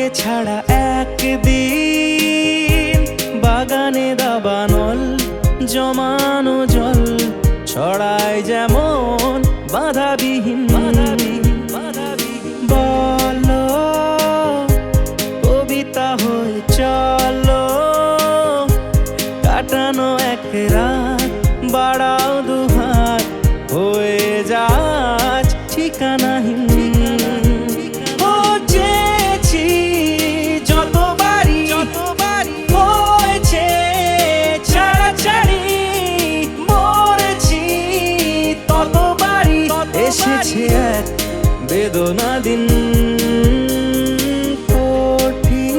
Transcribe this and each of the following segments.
তোমাকে ছাড়া একদিন বাগানে দাবানল জমানো জল ছড়ায় যেমন বাধাবিহীন বলো কবিতা হয়ে চলো কাটানো এক রাত বাড়াও দুহাত হয়ে যাচ ঠিকানাহীন এসেছে এক বেদনা দিন কঠিন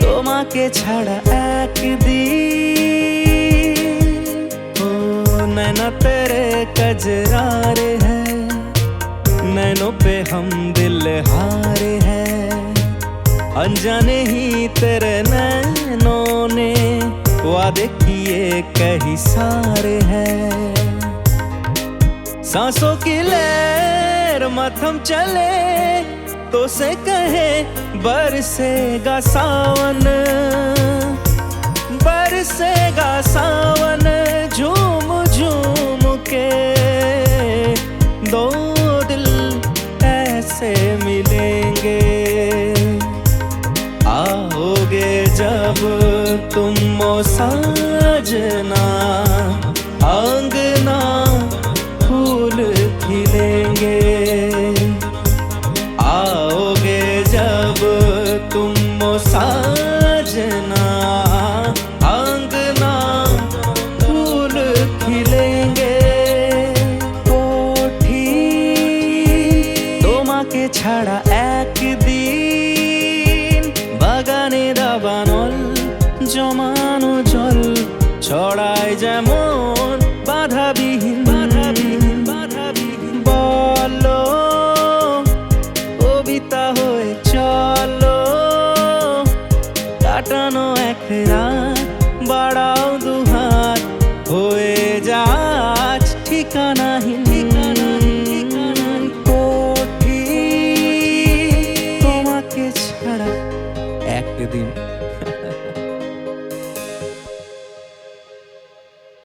তোমাকে ছাড়া একদিন ও नैना तेरे कजरारे हैं नैनों पे हम दिल हारे हैं अनजाने ही तेरे नैनों ने वादे किए कहीं सारे हैं सांसों की लहर मथम चले तो से कहे बरसेगा सावन झूम झूम के दो दिल ऐसे मिलेंगे आओगे जब तुम ओ साजना अंगना फूल खिलेंगे आओगे जब तुम ओ साजना अंगना फूल खिलेंगे তোমাকে ছাড়া একদিন বাগানে দাবানল জমানো জল ছড়ায় যেমন বাধাবিহীন বলো কবিতা হয়ে চলো কাটানো এক রাত